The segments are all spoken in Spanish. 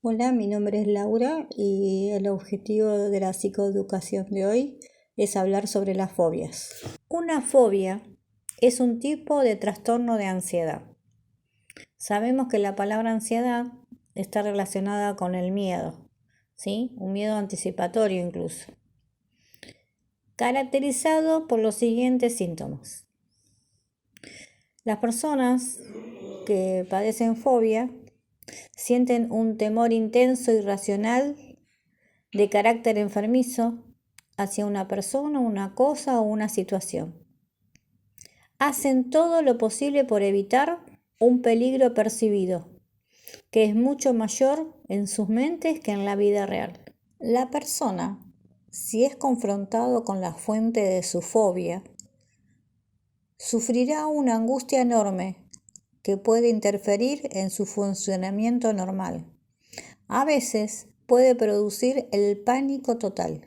Hola, mi nombre es Laura y el objetivo de la psicoeducación de hoy es hablar sobre las fobias. Una fobia es un tipo de trastorno de ansiedad. Sabemos que la palabra ansiedad está relacionada con el miedo, ¿sí? Un miedo anticipatorio incluso, caracterizado por los siguientes síntomas. Las personas que padecen fobia sienten un temor intenso y irracional de carácter enfermizo hacia una persona, una cosa o una situación. Hacen todo lo posible por evitar un peligro percibido, que es mucho mayor en sus mentes que en la vida real. La persona, si es confrontado con la fuente de su fobia, sufrirá una angustia enorme que puede interferir en su funcionamiento normal. A veces puede producir el pánico total.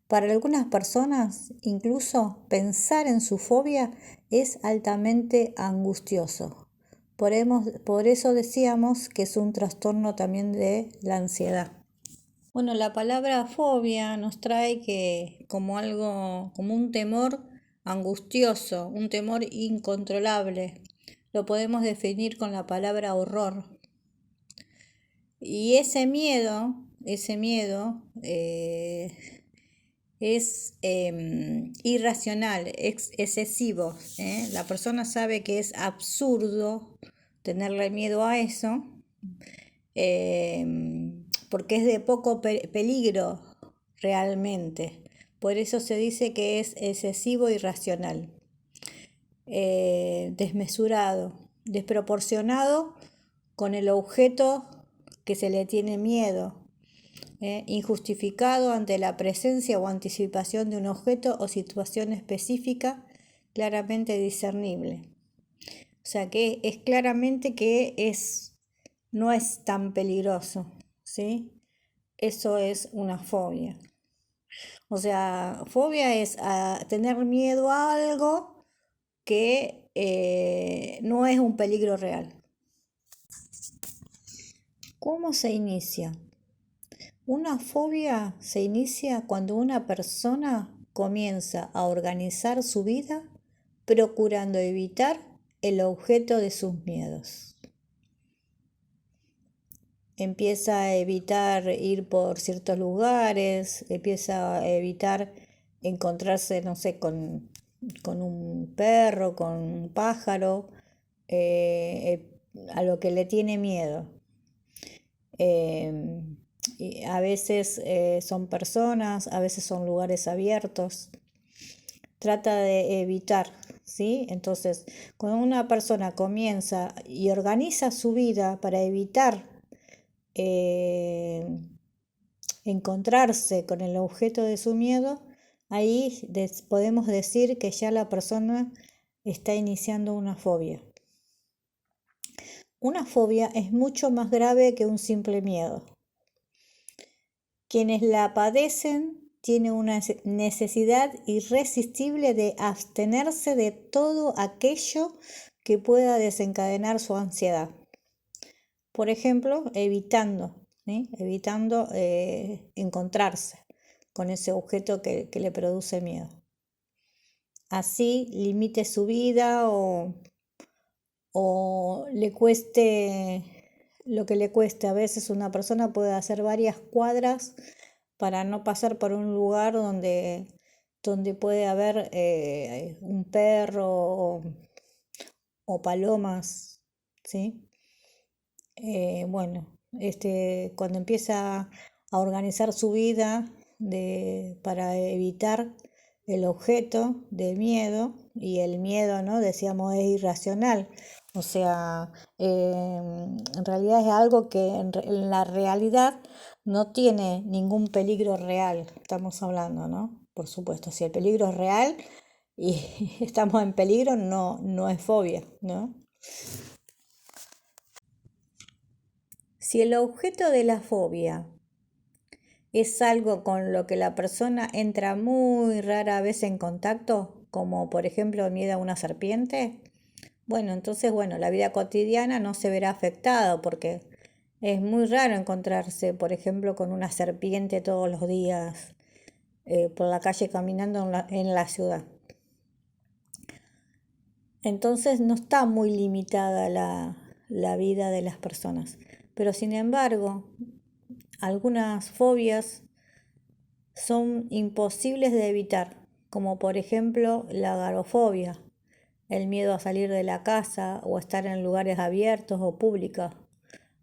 Para algunas personas, incluso pensar en su fobia es altamente angustioso. Por eso decíamos que es un trastorno también de la ansiedad. Bueno, la palabra fobia nos trae que como algo, como un temor angustioso, un temor incontrolable. Lo podemos definir con la palabra horror. Y ese miedo es irracional, excesivo. La persona sabe que es absurdo tenerle miedo a eso, porque es de poco peligro realmente. Por eso se dice que es excesivo, irracional, desmesurado, desproporcionado con el objeto que se le tiene miedo. Injustificado ante la presencia o anticipación de un objeto o situación específica claramente discernible. O sea que es claramente que no es tan peligroso, ¿sí? Eso es una fobia. O sea, fobia es tener miedo a algo que no es un peligro real. ¿Cómo se inicia? Una fobia se inicia cuando una persona comienza a organizar su vida procurando evitar el objeto de sus miedos. Empieza a evitar ir por ciertos lugares, empieza a evitar encontrarse, no sé, con un perro, con un pájaro, a lo que le tiene miedo. Y a veces son personas, a veces son lugares abiertos. Trata de evitar, ¿sí? Entonces, cuando una persona comienza y organiza su vida para evitar encontrarse con el objeto de su miedo, ahí podemos decir que ya la persona está iniciando una fobia. Una fobia es mucho más grave que un simple miedo. Quienes la padecen tienen una necesidad irresistible de abstenerse de todo aquello que pueda desencadenar su ansiedad. Por ejemplo, evitando encontrarse con ese objeto que le produce miedo. Así limite su vida o le cueste lo que le cueste. A veces una persona puede hacer varias cuadras para no pasar por un lugar donde puede haber un perro o palomas, ¿sí? Cuando empieza a organizar su vida para evitar el objeto del miedo, y el miedo, ¿no? Decíamos, es irracional. O sea, en realidad es algo que en la realidad no tiene ningún peligro real, estamos hablando, ¿no? Por supuesto, si el peligro es real y estamos en peligro, no es fobia, ¿no? Si el objeto de la fobia es algo con lo que la persona entra muy rara vez en contacto, como por ejemplo miedo a una serpiente, entonces la vida cotidiana no se verá afectada porque Es muy raro encontrarse, por ejemplo, con una serpiente todos los días por la calle caminando en la ciudad. Entonces no está muy limitada la vida de las personas. Pero sin embargo, algunas fobias son imposibles de evitar, como por ejemplo la agorafobia, el miedo a salir de la casa o estar en lugares abiertos o públicos,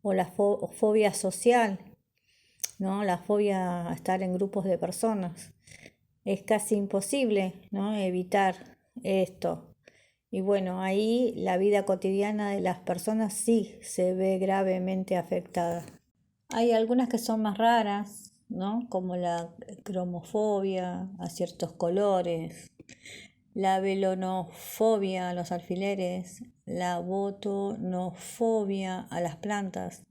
o la fobia social, ¿no? La fobia a estar en grupos de personas. Es casi imposible, ¿no? Evitar esto. Y bueno, ahí la vida cotidiana de las personas sí se ve gravemente afectada. Hay algunas que son más raras, ¿no? Como la cromofobia a ciertos colores, la velonofobia a los alfileres, la botonofobia a las plantas,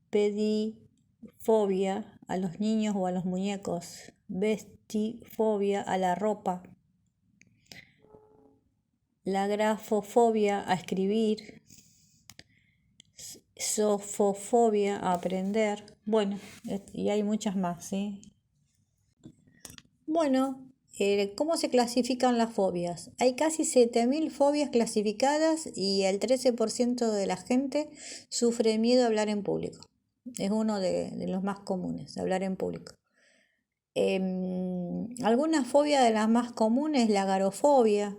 pedifobia a los niños o a los muñecos, vestifobia a la ropa, la grafofobia a escribir, sofofobia a aprender. Bueno, y hay muchas más, ¿sí? Bueno, ¿cómo se clasifican las fobias? Hay casi 7.000 fobias clasificadas y el 13% de la gente sufre miedo a hablar en público. Es uno de los más comunes, hablar en público. Algunas fobias de las más comunes, la agorafobia,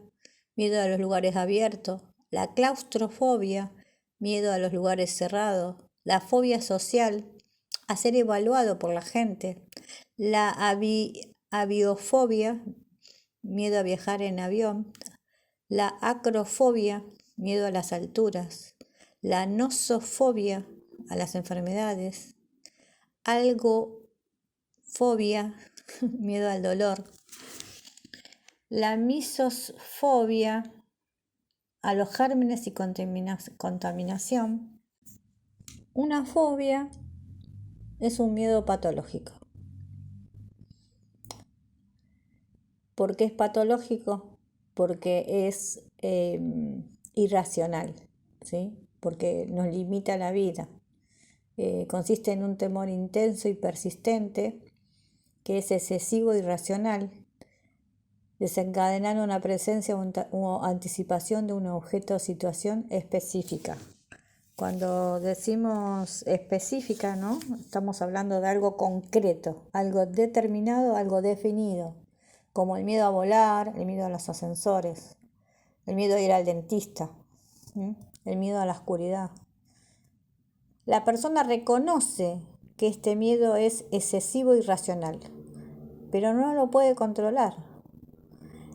miedo a los lugares abiertos, la claustrofobia, miedo a los lugares cerrados, la fobia social, a ser evaluado por la gente, la aviofobia, miedo a viajar en avión, la acrofobia, miedo a las alturas, la nosofobia, a las enfermedades, algofobia, miedo al dolor, la misofobia, a los gérmenes y contaminación. Una fobia es un miedo patológico. ¿Por qué es patológico? Porque es irracional, ¿sí? Porque nos limita la vida. Consiste en un temor intenso y persistente que es excesivo e irracional, desencadenando una presencia o anticipación de un objeto o situación específica. Cuando decimos específica, ¿no? Estamos hablando de algo concreto, algo determinado, algo definido, como el miedo a volar, el miedo a los ascensores, el miedo a ir al dentista, el miedo a la oscuridad. La persona reconoce que este miedo es excesivo y irracional, pero no lo puede controlar.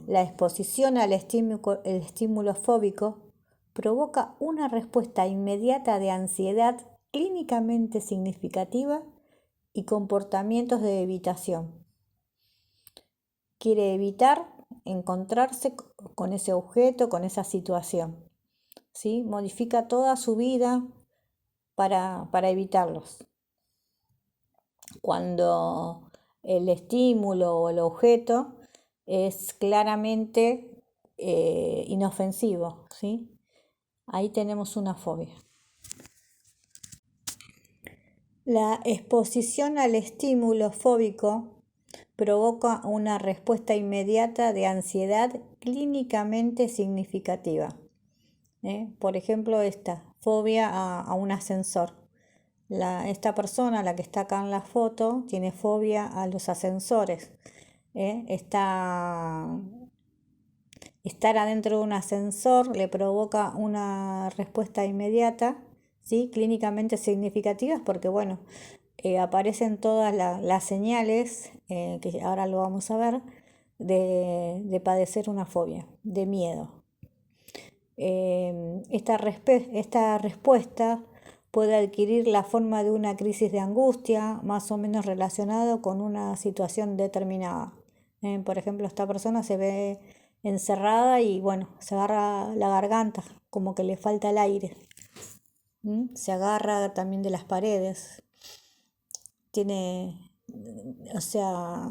La exposición al estímulo fóbico provoca una respuesta inmediata de ansiedad clínicamente significativa y comportamientos de evitación. Quiere evitar encontrarse con ese objeto, con esa situación, ¿sí? Modifica toda su vida para evitarlos. Cuando el estímulo o el objeto es claramente inofensivo, ¿sí? Ahí tenemos una fobia. La exposición al estímulo fóbico provoca una respuesta inmediata de ansiedad clínicamente significativa. Por ejemplo, esta fobia a un ascensor. Esta persona, la que está acá en la foto, tiene fobia a los ascensores. Estar adentro de un ascensor le provoca una respuesta inmediata, ¿sí? Clínicamente significativas, porque bueno, aparecen todas las señales, que ahora lo vamos a ver, de padecer una fobia, de miedo. Esta respuesta puede adquirir la forma de una crisis de angustia, más o menos relacionado con una situación determinada. Por ejemplo, esta persona se ve encerrada y bueno, se agarra la garganta, como que le falta el aire. Se agarra también de las paredes. O sea,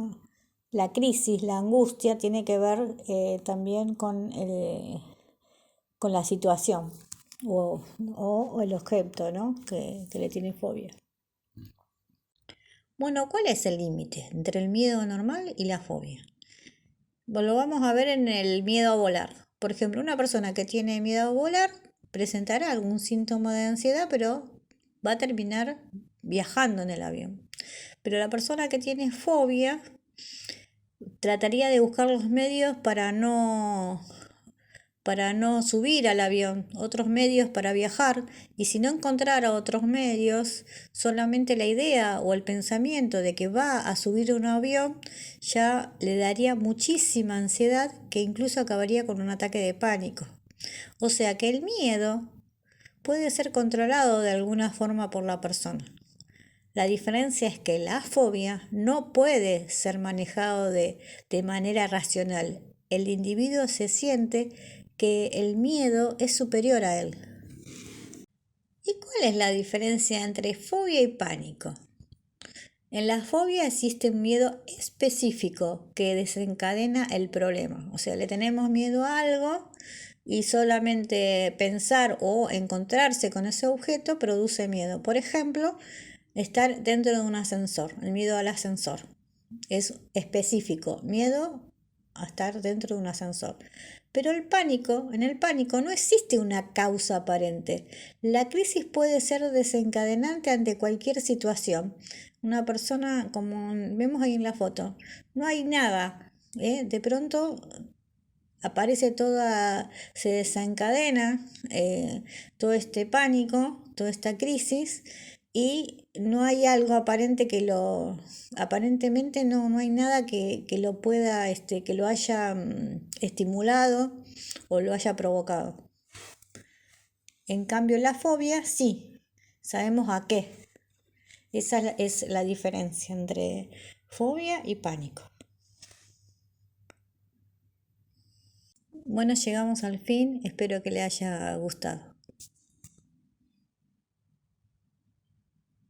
la crisis, la angustia tiene que ver también con la situación. o el objeto, ¿no? que le tiene fobia. Bueno, ¿cuál es el límite entre el miedo normal y la fobia? Lo vamos a ver en el miedo a volar. Por ejemplo, una persona que tiene miedo a volar presentará algún síntoma de ansiedad, pero va a terminar viajando en el avión. Pero la persona que tiene fobia trataría de buscar los medios para no subir al avión, otros medios para viajar, y si no encontrara otros medios, solamente la idea o el pensamiento de que va a subir un avión ya le daría muchísima ansiedad que incluso acabaría con un ataque de pánico. O sea que el miedo puede ser controlado de alguna forma por la persona. La diferencia es que la fobia no puede ser manejado de manera racional. El individuo se siente que el miedo es superior a él. ¿Y cuál es la diferencia entre fobia y pánico? En la fobia existe un miedo específico que desencadena el problema. O sea, le tenemos miedo a algo y solamente pensar o encontrarse con ese objeto produce miedo. Por ejemplo, estar dentro de un ascensor, el miedo al ascensor. Es específico, miedo a estar dentro de un ascensor. Pero en el pánico no existe una causa aparente. La crisis puede ser desencadenante ante cualquier situación. Una persona, como vemos ahí en la foto, no hay nada. De pronto aparece se desencadena todo este pánico, toda esta crisis, y no hay algo aparente aparentemente no hay nada que lo pueda, que lo haya estimulado o lo haya provocado. En cambio, la fobia sí, sabemos a qué. Esa es la diferencia entre fobia y pánico. Bueno, llegamos al fin, espero que le haya gustado.